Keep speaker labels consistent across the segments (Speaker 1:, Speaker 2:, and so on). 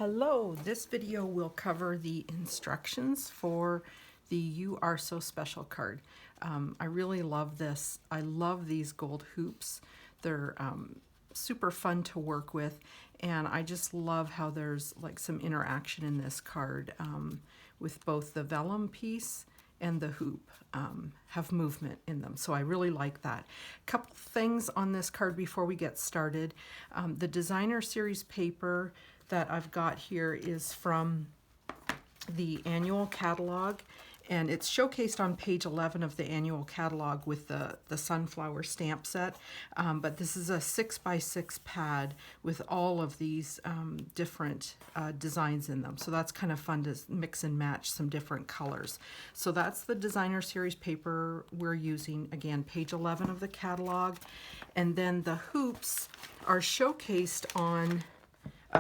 Speaker 1: Hello, this video will cover the instructions for the You Are So Special card. I really love this. I love these gold hoops. They're super fun to work with, and I just love how there's like some interaction in this card with both the vellum piece and the hoop have movement in them. So I really like that. A couple things on this card before we get started. The designer series paper that I've got here is from the annual catalog, and it's showcased on page 11 of the annual catalog with the sunflower stamp set. But this is a 6x6 pad with all of these different designs in them. So that's kind of fun to mix and match some different colors. So that's the designer series paper we're using. Again, page 11 of the catalog. And then the hoops are showcased on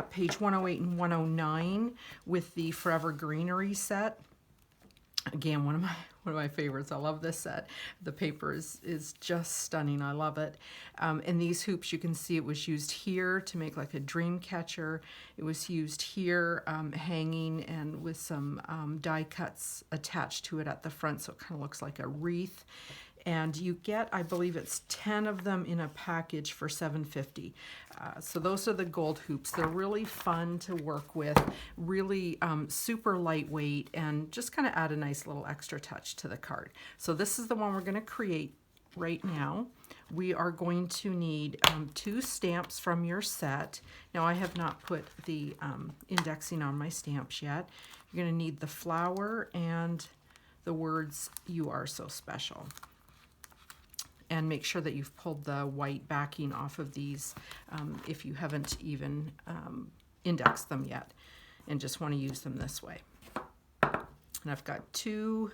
Speaker 1: page 108 and 109 with the Forever Greenery set. Again, one of my favorites. I love this set. The paper is just stunning. I love it. And these hoops, you can see it was used here to make like a dream catcher. It was used here hanging and with some die cuts attached to it at the front, so it kind of looks like a wreath. And you get, I believe it's 10 of them in a package for $7.50. So those are the gold hoops. They're really fun to work with, really super lightweight, and just kind of add a nice little extra touch to the card. So this is the one we're going to create right now. We are going to need 2 stamps from your set. Now I have not put the indexing on my stamps yet. You're going to need the flower and the words, "You Are So Special." And make sure that you've pulled the white backing off of these if you haven't even indexed them yet and just want to use them this way. And I've got 2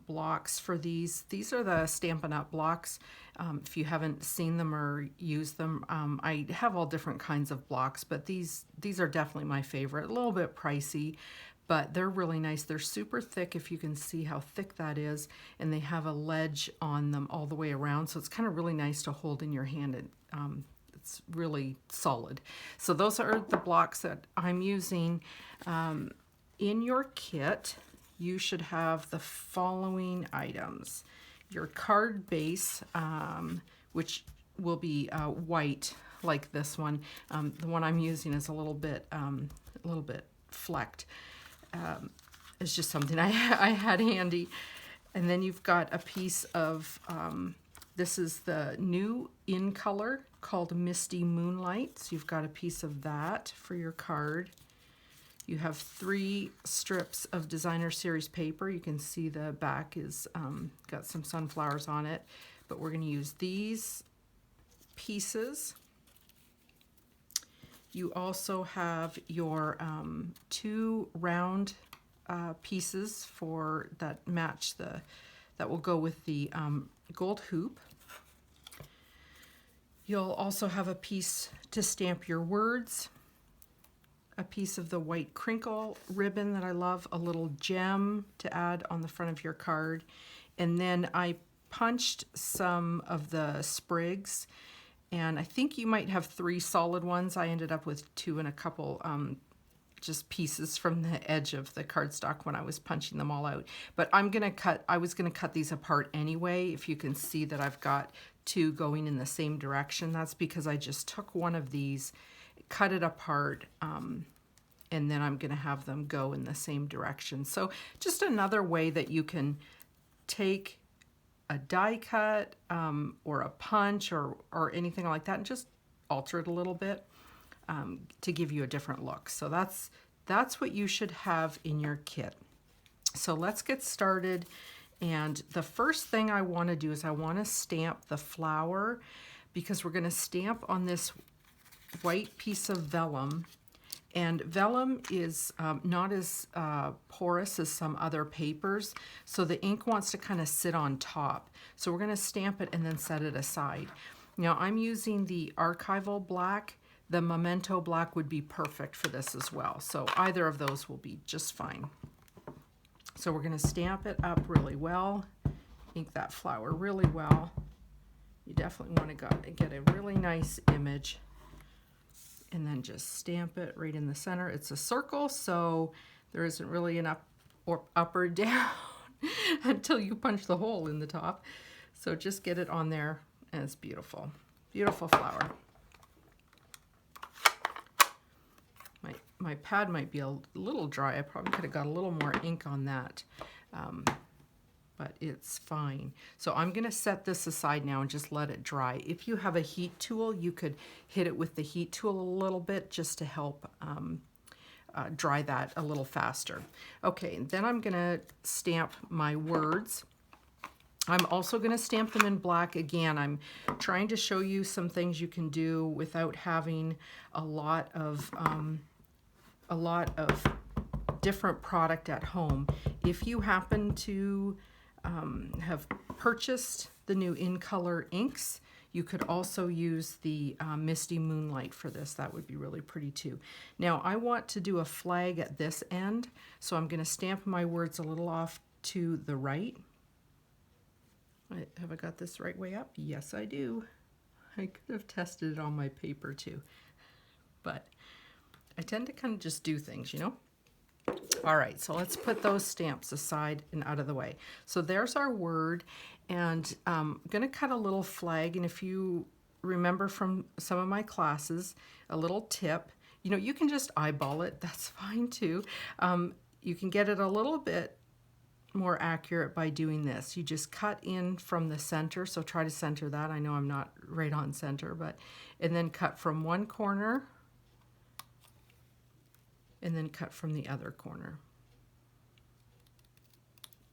Speaker 1: blocks for these. These are the Stampin' Up! Blocks. If you haven't seen them or used them, I have all different kinds of blocks, but these are definitely my favorite. A little bit pricey, but they're really nice. They're super thick, if you can see how thick that is, and they have a ledge on them all the way around, so it's kind of really nice to hold in your hand. And it's really solid. So those are the blocks that I'm using. In your kit, you should have the following items. Your card base, which will be white like this one. The one I'm using is a little bit flecked. It's just something I had handy. And then you've got a piece of, this is the new in color called Misty Moonlight. So you've got a piece of that for your card. You have 3 strips of designer series paper. You can see the back is got some sunflowers on it, but we're going to use these pieces. You also have your 2 round pieces for that match that will go with the gold hoop. You'll also have a piece to stamp your words, a piece of the white crinkle ribbon that I love, a little gem to add on the front of your card, and then I punched some of the sprigs. And I think you might have 3 solid ones. I ended up with 2 and a couple just pieces from the edge of the cardstock when I was punching them all out. But I was gonna cut these apart anyway. If you can see that I've got 2 going in the same direction, that's because I just took one of these, cut it apart, and then I'm gonna have them go in the same direction. So just another way that you can take a die cut or a punch or anything like that and just alter it a little bit to give you a different look. So that's what you should have in your kit. So let's get started. And the first thing I want to do is I want to stamp the flower, because we're going to stamp on this white piece of vellum. And vellum is not as porous as some other papers, so the ink wants to kind of sit on top. So we're going to stamp it and then set it aside. Now I'm using the archival black. The memento black would be perfect for this as well. So either of those will be just fine. So we're going to stamp it up really well, ink that flower really well. You definitely want to get a really nice image. and then just stamp it right in the center. It's a circle, so there isn't really an up or down until you punch the hole in the top. So just get it on there, and it's beautiful. Beautiful flower. My pad might be a little dry. I probably could have got a little more ink on that, but it's fine. So I'm going to set this aside now and just let it dry. If you have a heat tool, you could hit it with the heat tool a little bit just to help dry that a little faster. Okay, and then I'm going to stamp my words. I'm also going to stamp them in black. Again, I'm trying to show you some things you can do without having a lot of different product at home. If you happen to have purchased the new In Color inks, you could also use the Misty Moonlight for this. That would be really pretty too. Now I want to do a flag at this end, so I'm going to stamp my words a little off to the right. Have I got this right way up? Yes, I do. I could have tested it on my paper too, but I tend to kind of just do things, you know? All right, so let's put those stamps aside and out of the way. So there's our word, and I'm gonna cut a little flag, and if you remember from some of my classes, a little tip, you know, you can just eyeball it, that's fine too. You can get it a little bit more accurate by doing this. You just cut in from the center, so try to center that. I know I'm not right on center, but, and then cut from one corner, and then cut from the other corner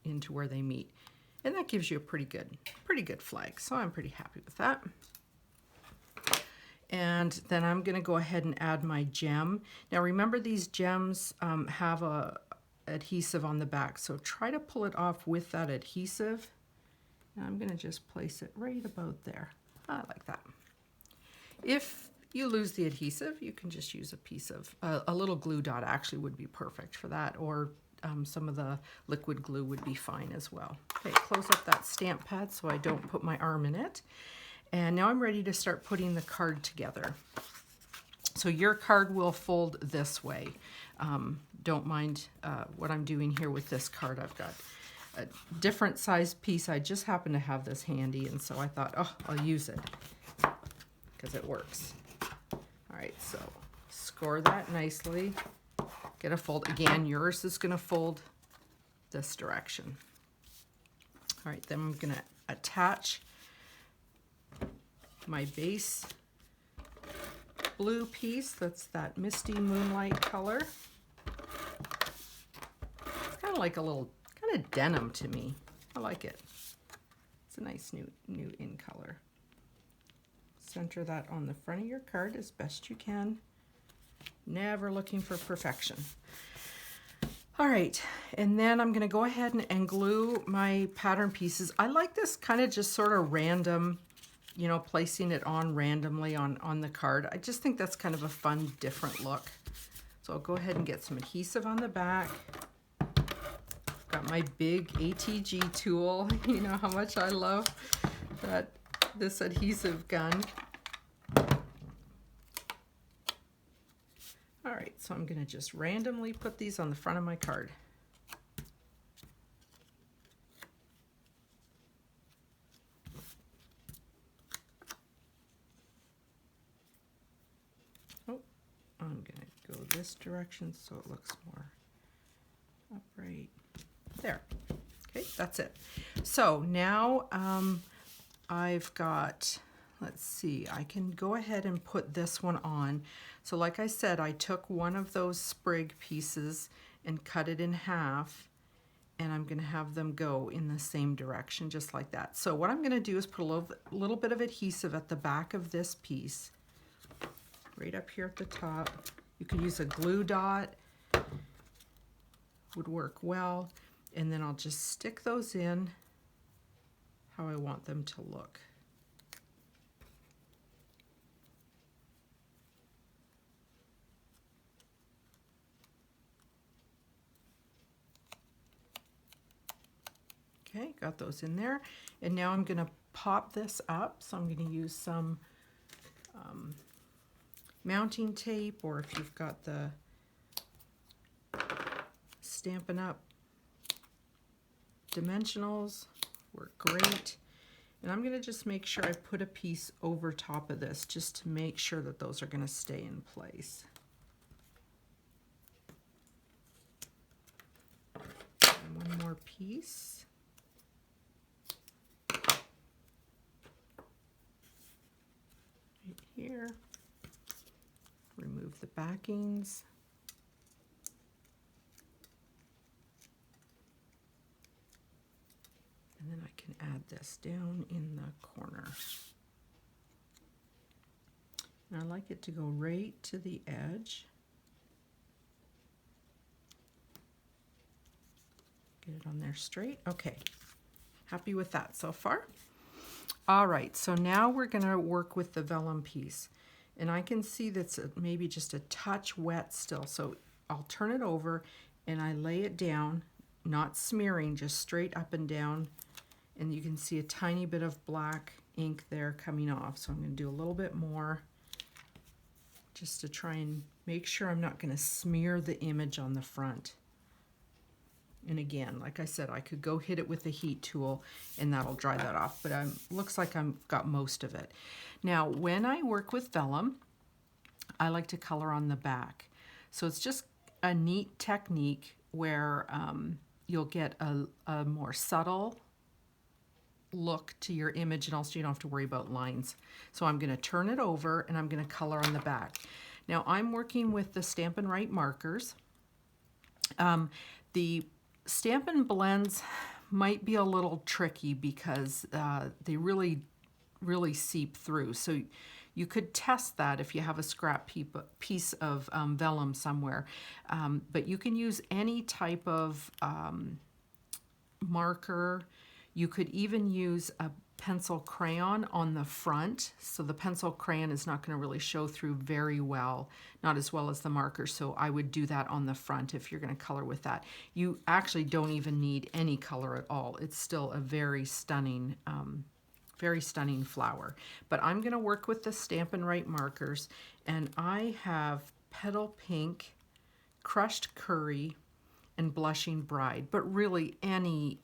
Speaker 1: into where they meet. And that gives you a pretty good flag. So I'm pretty happy with that. And then I'm gonna go ahead and add my gem. Now remember, these gems have a adhesive on the back, so try to pull it off with that adhesive. And I'm gonna just place it right about there. I like that. If you lose the adhesive, you can just use a piece of, a little glue dot actually would be perfect for that, or some of the liquid glue would be fine as well. Okay, close up that stamp pad so I don't put my arm in it. And now I'm ready to start putting the card together. So your card will fold this way. Don't mind what I'm doing here with this card. I've got a different size piece. I just happen to have this handy, and so I thought, oh, I'll use it because it works. All right, so score that nicely. Get a fold. Again, yours is going to fold this direction. All right, then I'm going to attach my base blue piece. That's that Misty Moonlight color. It's kind of like a little, kind of denim to me. I like it. It's a nice new in color. Center that on the front of your card as best you can. Never looking for perfection. All right, and then I'm going to go ahead and glue my pattern pieces. I like this kind of just sort of random, you know, placing it on randomly on the card. I just think that's kind of a fun, different look. So I'll go ahead and get some adhesive on the back. Got my big ATG tool. You know how much I love this adhesive gun. All right, so I'm gonna just randomly put these on the front of my card. Oh, I'm gonna go this direction so it looks more upright. There, okay, that's it. So now I've got, let's see, I can go ahead and put this one on. So like I said, I took one of those sprig pieces and cut it in half, and I'm gonna have them go in the same direction, just like that. So what I'm gonna do is put a little bit of adhesive at the back of this piece, right up here at the top. You could use a glue dot, would work well. And then I'll just stick those in how I want them to look. Okay, got those in there. And now I'm gonna pop this up. So I'm gonna use some mounting tape, or if you've got the Stampin' Up! Dimensionals, work great. And I'm going to just make sure I put a piece over top of this just to make sure that those are going to stay in place. And one more piece. Right here. Remove the backings. And then I can add this down in the corner. And I like it to go right to the edge. Get it on there straight. Okay, happy with that so far. All right, so now we're gonna work with the vellum piece. And I can see that's maybe just a touch wet still. So I'll turn it over and I lay it down, not smearing, just straight up and down. And you can see a tiny bit of black ink there coming off. So I'm going to do a little bit more just to try and make sure I'm not going to smear the image on the front. And again, like I said, I could go hit it with the heat tool and that'll dry that off, but looks like I've got most of it. Now, when I work with vellum, I like to color on the back. So it's just a neat technique where you'll get a more subtle look to your image, and also you don't have to worry about lines. So I'm going to turn it over and I'm going to color on the back. Now I'm working with the Stampin' Right markers. The Stampin' Blends might be a little tricky because they really seep through. So you could test that if you have a scrap piece of vellum somewhere. But you can use any type of marker. You could even use a pencil crayon on the front. So the pencil crayon is not going to really show through very well, not as well as the marker. So I would do that on the front if you're going to color with that. You actually don't even need any color at all. It's still a very stunning flower. But I'm going to work with the Stampin' Right markers, and I have Petal Pink, Crushed Curry, and Blushing Bride, but really any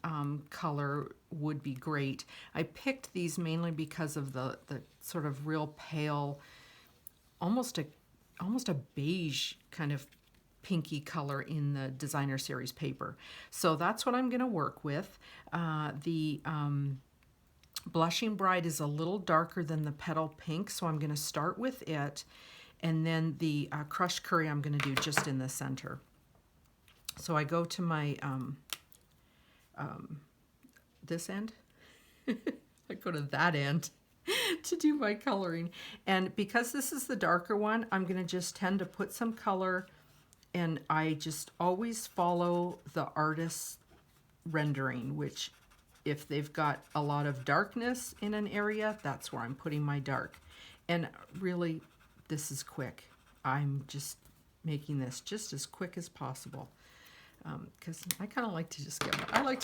Speaker 1: color would be great. I picked these mainly because of the sort of real pale, almost a beige kind of pinky color in the designer series paper. So that's what I'm going to work with. The Blushing Bride is a little darker than the Petal Pink, so I'm going to start with it, and then the Crushed Curry I'm going to do just in the center. So I go to my, this end, I go to that end to do my coloring. And because this is the darker one, I'm going to just tend to put some color, and I just always follow the artist's rendering, which if they've got a lot of darkness in an area, that's where I'm putting my dark. And really, this is quick. I'm just making this just as quick as possible. Because I kind of like to just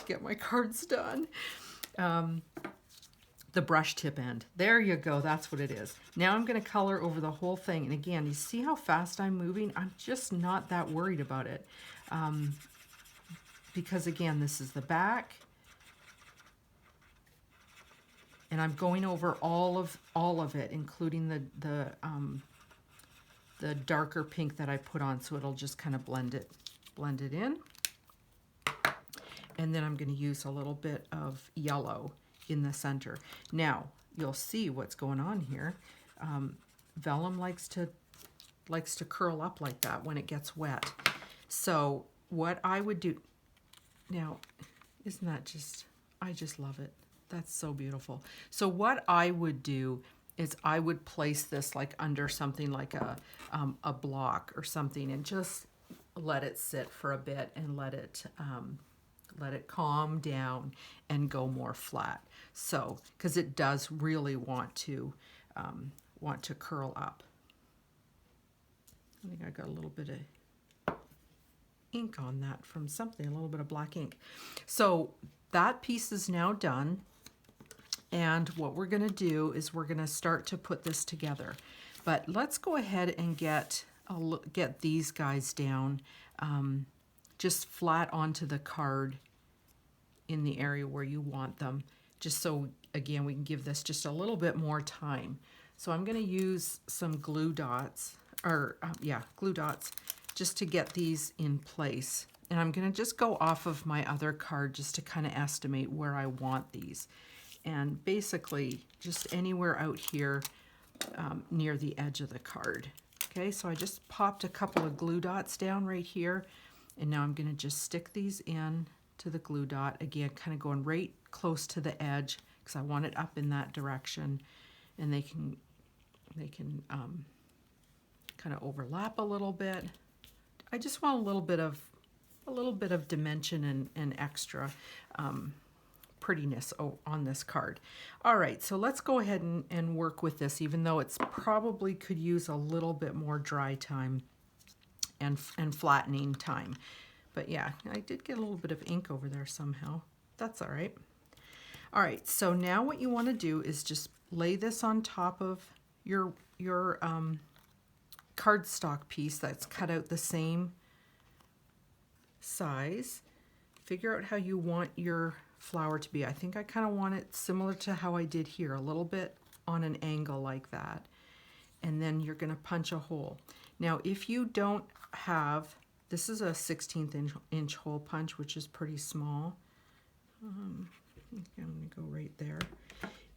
Speaker 1: get my cards done. The brush tip end. There you go. That's what it is. Now I'm going to color over the whole thing. And again, you see how fast I'm moving? I'm just not that worried about it. Because again, this is the back. And I'm going over all of it, including the darker pink that I put on, so it'll just kind of blend it in. And then I'm going to use a little bit of yellow in the center. Now you'll see what's going on here. Vellum likes to curl up like that when it gets wet. So what I would do now, isn't that just, I just love it. That's so beautiful. So what I would do is I would place this like under something like a block or something, and just let it sit for a bit and let it calm down and go more flat. So, because it does really want to curl up. I think I got a little bit of ink on that from something, a little bit of black ink. So that piece is now done. And what we're going to do is we're going to start to put this together. But let's go ahead and get these guys down just flat onto the card in the area where you want them, just so, again, we can give this just a little bit more time. So I'm going to use some glue dots, or glue dots, just to get these in place. And I'm going to just go off of my other card just to kind of estimate where I want these. And basically just anywhere out here near the edge of the card. Okay, so I just popped a couple of glue dots down right here. And now I'm going to just stick these in to the glue dot, again kind of going right close to the edge because I want it up in that direction, and they can kind of overlap a little bit. I just want a little bit of dimension and extra prettiness on this card. All right, so let's go ahead and work with this, even though it's probably could use a little bit more dry time and flattening time. But yeah, I did get a little bit of ink over there somehow. That's all right. All right, so now what you want to do is just lay this on top of your cardstock piece that's cut out the same size. Figure out how you want your flower to be. I think I kind of want it similar to how I did here, a little bit on an angle like that. And then you're going to punch a hole. Now, if you don't have, this is a 16th inch hole punch, which is pretty small. I'm going to go right there.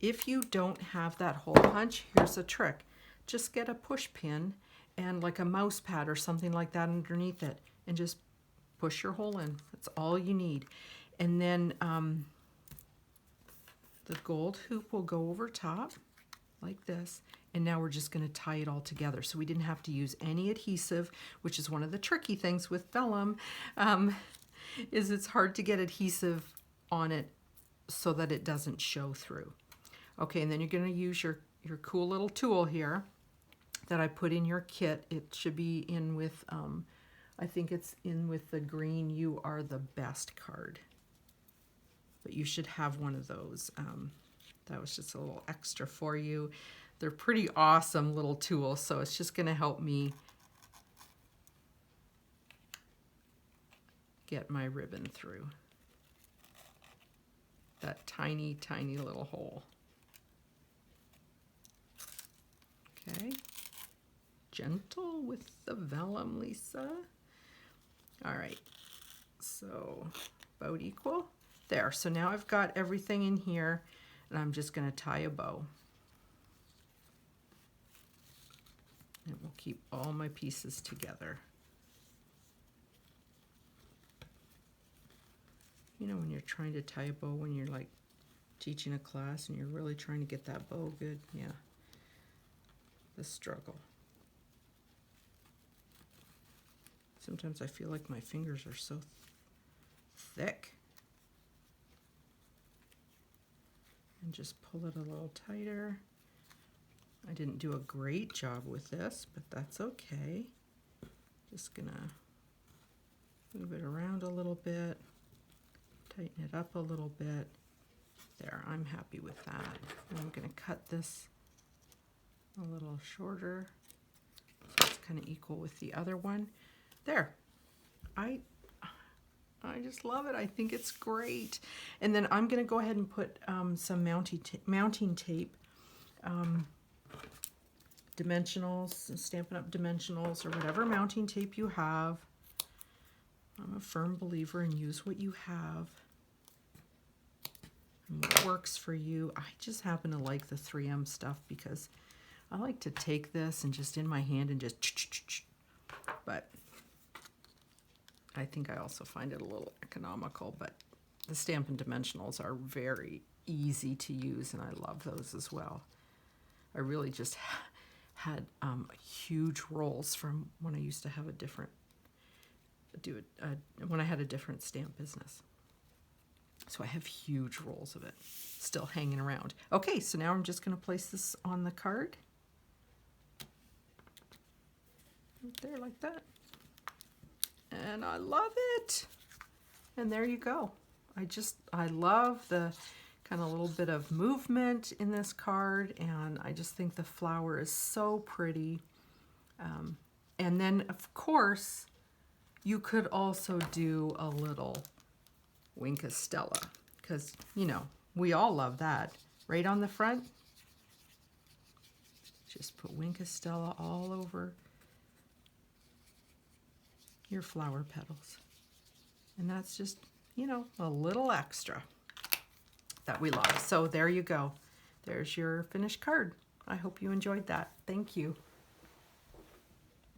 Speaker 1: If you don't have that hole punch, here's a trick. Just get a push pin and like a mouse pad or something like that underneath it, and just push your hole in. That's all you need. And then the gold hoop will go over top like this. And now we're just going to tie it all together. So we didn't have to use any adhesive, which is one of the tricky things with vellum, is it's hard to get adhesive on it so that it doesn't show through. Okay, and then you're going to use your cool little tool here that I put in your kit. It should be in with, I think it's in with the green You Are the Best card. But you should have one of those. That was just a little extra for you. They're pretty awesome little tools, so it's just going to help me get my ribbon through that tiny, tiny little hole. Okay. Gentle with the vellum, Lisa. All right. So about equal. There. So now I've got everything in here, and I'm just going to tie a bow. And we'll keep all my pieces together. You know, when you're trying to tie a bow, when you're like teaching a class and you're really trying to get that bow good, yeah, the struggle. Sometimes I feel like my fingers are so thick. And just pull it a little tighter. I didn't do a great job with this, but that's okay. Just gonna move it around a little bit, tighten it up a little bit. There, I'm happy with that. And I'm gonna cut this a little shorter so it's kind of equal with the other one. There, I just love it. I think it's great. And then I'm gonna go ahead and put some mounting tape, dimensionals, Stampin' Up! Dimensionals, or whatever mounting tape you have. I'm a firm believer in use what you have and what works for you. I just happen to like the 3M stuff because I like to take this and just in my hand and just, but I think I also find it a little economical, but the Stampin' Dimensionals are very easy to use, and I love those as well. I really just had huge rolls from when I used to have when I had a different stamp business. So I have huge rolls of it still hanging around. Okay, so now I'm just going to place this on the card. Right there like that. And I love it. And there you go. I love the kind of a little bit of movement in this card, and I just think the flower is so pretty. And then, of course, you could also do a little Wink Stella, because, you know, we all love that. Right on the front, just put Wink Stella all over your flower petals. And that's just, you know, a little extra that we love. So there you go. There's your finished card. I hope you enjoyed that. Thank you.